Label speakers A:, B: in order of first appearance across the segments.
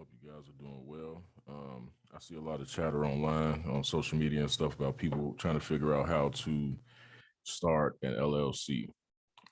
A: Hope you guys are doing well. I see a lot of chatter online on social media and stuff about people trying to figure out how to start an LLC.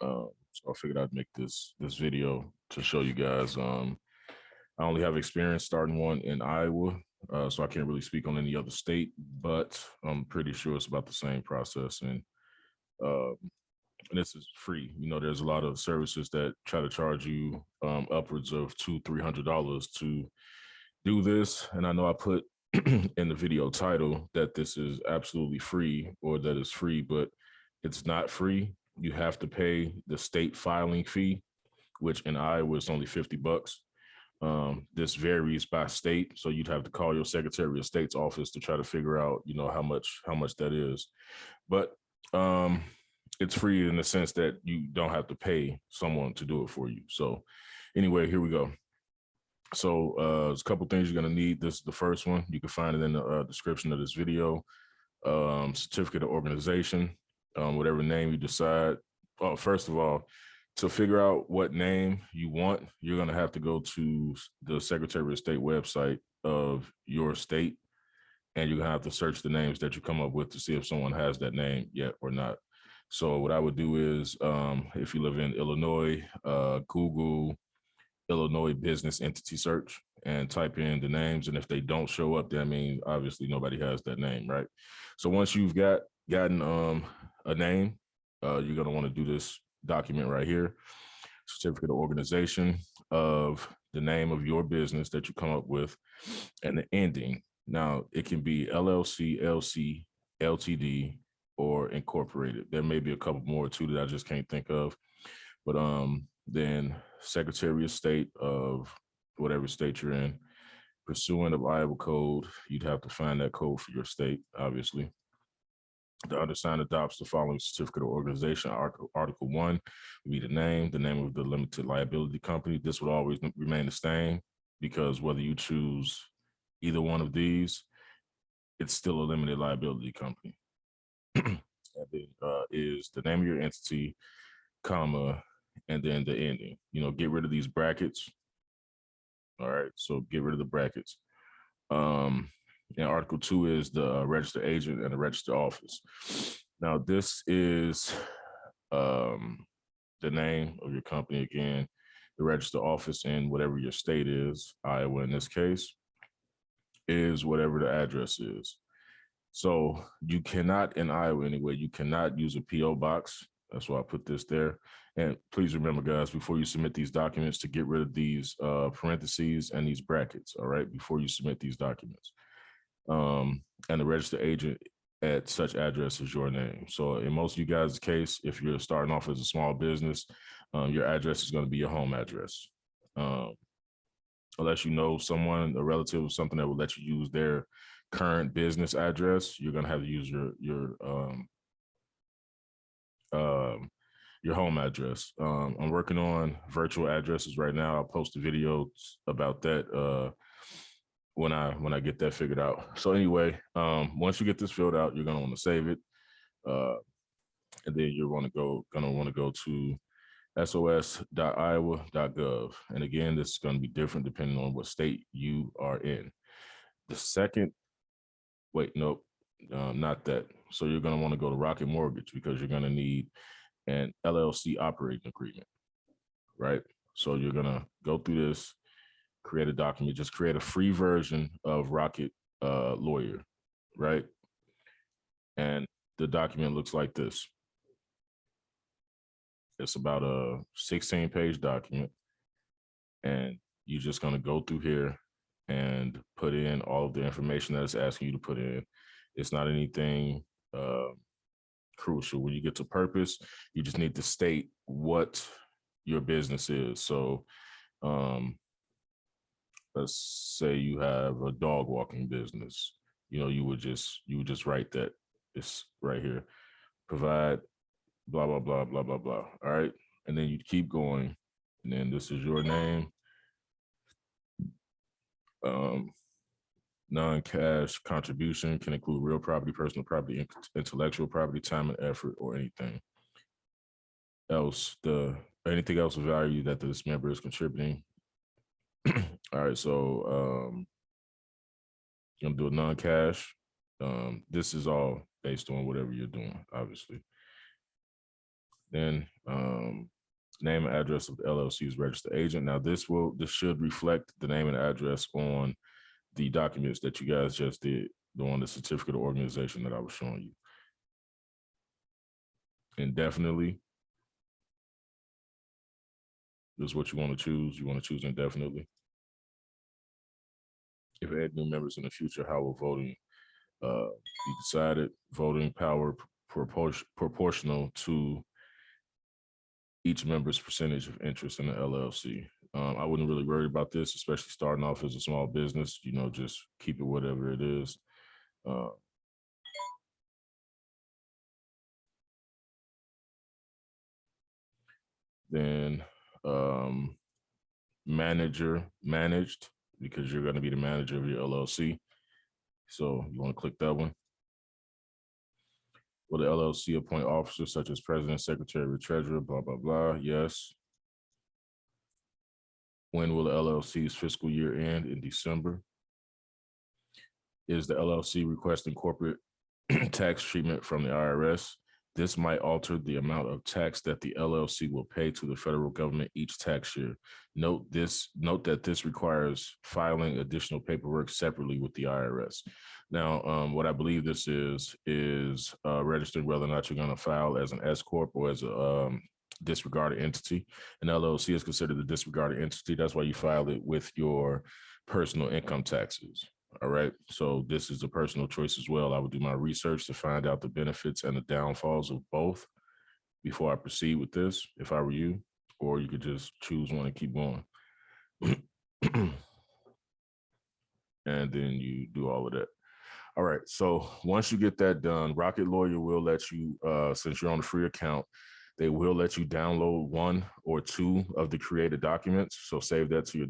A: So I figured I'd make this video to show you guys. I only have experience starting one in Iowa, so I can't really speak on any other state, but I'm pretty sure it's about the same process. Uh, and this is free. You know, there's a lot of services that try to charge you upwards of $200-300 to do this. And I know I put in the video title that this is absolutely free or that it's free, but it's not free. You have to pay the state filing fee, which in Iowa is only $50. This varies by state, so you'd have to call your Secretary of State's office to try to figure out, you know, how much that is. But it's free in the sense that you don't have to pay someone to do it for you. So anyway, here we go. So there's a couple things you're going to need. This is the first one. You can find it in the description of this video. Certificate of organization, whatever name you decide. Oh, first of all, to figure out what name you want, you're going to have to go to the Secretary of State website of your state, and you're going to have to search the names that you come up with to see if someone has that name yet or not. So what I would do is, if you live in Illinois, Google Illinois business entity search and type in the names. And if they don't show up, that means obviously nobody has that name, right? So once you've gotten a name, you're going to want to do this document right here, certificate of organization of the name of your business that you come up with and the ending. Now, it can be LLC, LC, LTD, or incorporated. There may be a couple more too that I just can't think of. But then Secretary of State of whatever state you're in, pursuant of Iowa code, you'd have to find that code for your state, obviously. The undersigned adopts the following certificate of organization. Article 1 would be the name of the limited liability company. This would always remain the same because whether you choose either one of these, it's still a limited liability company. And then is the name of your entity, comma, and then the ending. You know, get rid of these brackets. All right, so get rid of the brackets. And Article 2 is the registered agent and the registered office. Now, this is the name of your company again, the registered office in whatever your state is, Iowa in this case, is whatever the address is. So you cannot, in Iowa anyway, you cannot use a P.O. box. That's why I put this there. And please remember, guys, before you submit these documents, to get rid of these parentheses and these brackets, all right, before you submit these documents. And the registered agent at such address is your name. So in most of you guys' case, if you're starting off as a small business, your address is going to be your home address. Unless you know someone, a relative, or something that will let you use their current business address, you're going to have to use your home address. I'm working on virtual addresses right now. I'll post a video about that when I get that figured out. So anyway, once you get this filled out, you're going to want to save it, and then you're going to want to go to sos.iowa.gov. And again, this is going to be different depending on what state you are in. The second, wait, nope, not that. So you're going to want to go to Rocket Mortgage because you're going to need an LLC Operating Agreement, right? So you're going to go through this, create a document, just create a free version of Rocket Lawyer, right? And the document looks like this. It's about a 16-page document, and you're just going to go through here and put in all of the information that it's asking you to put in. It's not anything crucial. When you get to purpose, you just need to state what your business is. So let's say you have a dog walking business. You know, you would just write that. It's right here. Provide blah, blah, blah, blah, blah, blah. All right. And then you keep going. And then this is your name. Non-cash contribution can include real property, personal property, intellectual property, time and effort, or anything else. Anything else of value that this member is contributing All right, so you're gonna do a non-cash. This is all based on whatever you're doing, obviously. Then name and address of the LLC's registered agent. Now this should reflect the name and address on the documents that you guys just did, on the certificate of organization that I was showing you. Indefinitely is what you want to choose. You want to choose indefinitely. If you add new members in the future, how will voting be decided? Voting power proportional to each member's percentage of interest in the LLC. I wouldn't really worry about this, especially starting off as a small business. Just keep it whatever it is. Then managed, because you're going to be the manager of your LLC. So you want to click that one. Will the LLC appoint officers such as president, secretary, or treasurer, blah, blah, blah? Yes. When will the LLC's fiscal year end? In December. Is the LLC requesting corporate tax treatment from the IRS? This might alter the amount of tax that the LLC will pay to the federal government each tax year. Note that this requires filing additional paperwork separately with the IRS. Now, what I believe this is registering whether or not you're going to file as an S corp or as a disregarded entity. An LLC is considered a disregarded entity. That's why you file it with your personal income taxes. All right. So this is a personal choice as well. I would do my research to find out the benefits and the downfalls of both before I proceed with this, if I were you, or you could just choose one and keep going. And then you do all of that. All right. So once you get that done, Rocket Lawyer will let you, since you're on a free account, they will let you download 1 or 2 of the created documents. So save that to your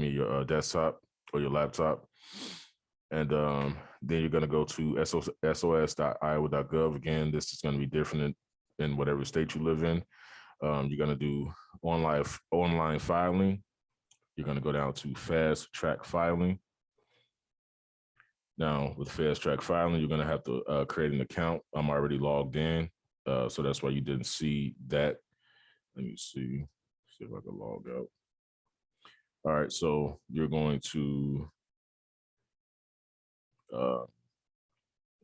A: your desktop or your laptop. And then you're going to go to sos.iowa.gov. Again, this is going to be different in whatever state you live in. You're going to do online filing. You're going to go down to fast track filing. Now, with fast track filing, you're going to have to create an account. I'm already logged in, so that's why you didn't see that. Let me see if I can log out. All right, so you're going to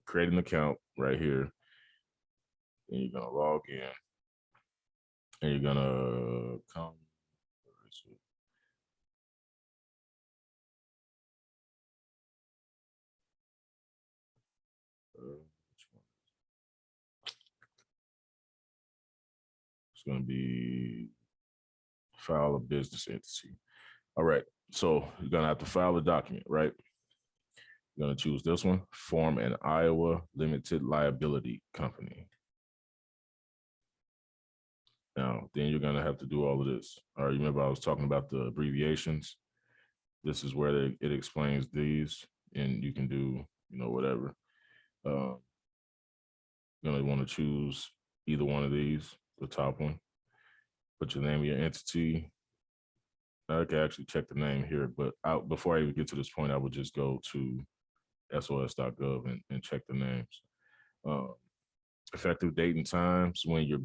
A: create an account right here, and you're gonna log in, and you're gonna come. It's gonna be file a business entity. All right, so you're gonna have to file a document, right? You're gonna choose this one, form an Iowa limited liability company. Now, then you're gonna have to do all of this. All right, remember I was talking about the abbreviations. This is where it explains these, and you can do, whatever. You're gonna want to choose either one of these, the top one. Put your name of your entity. I can actually check the name here, but before I even get to this point, I would just go to sos.gov and check the names. Effective date and times when you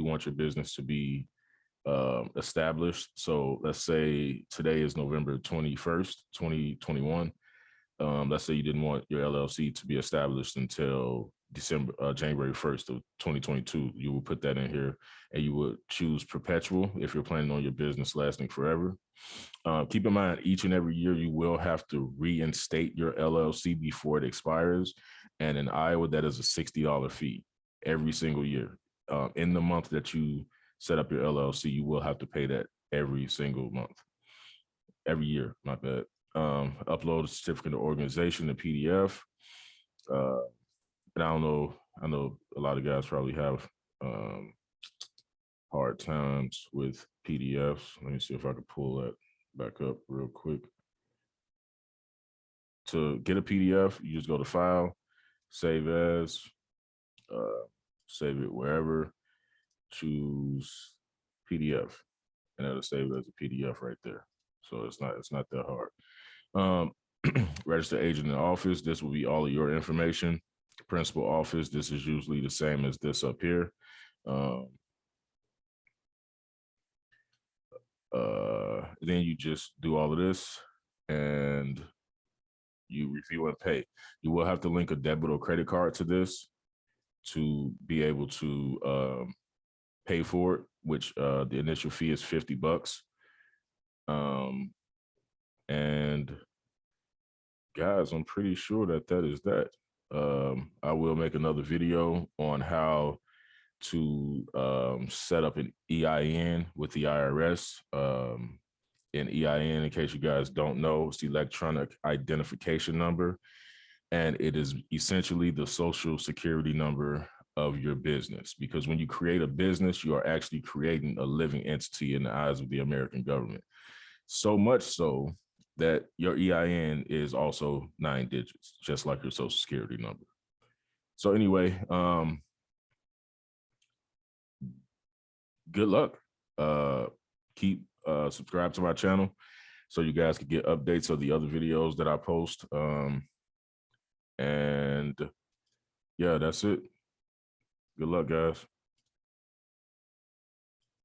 A: want your business to be established. So let's say today is November 21st, 2021. Let's say you didn't want your LLC to be established until January 1st of 2022. You will put that in here, and you would choose perpetual if you're planning on your business lasting forever. Keep in mind, each and every year you will have to reinstate your LLC before it expires. And in Iowa, that is a $60 fee every single year. In the month that you set up your LLC, you will have to pay that every single month, every year, my bad. Upload a certificate of organization, a PDF. And I know a lot of guys probably have hard times with PDFs. Let me see if I can pull that back up real quick. To get a PDF, you just go to File, Save As, save it wherever, choose PDF, and it'll save it as a PDF right there. So it's not that hard. Registered agent in office, this will be all of your information. Principal office, this is usually the same as this up here. Then you just do all of this and you review and pay. You will have to link a debit or credit card to this to be able to pay for it, which the initial fee is $50. And guys, I'm pretty sure that is that. I will make another video on how to set up an EIN with the IRS. An EIN, in case you guys don't know, it's the electronic identification number, and it is essentially the social security number of your business. Because when you create a business, you are actually creating a living entity in the eyes of the American government. So much so that your EIN is also 9 digits, just like your social security number. So anyway, good luck. Keep subscribe to my channel so you guys can get updates of the other videos that I post. And yeah, that's it. Good luck, guys.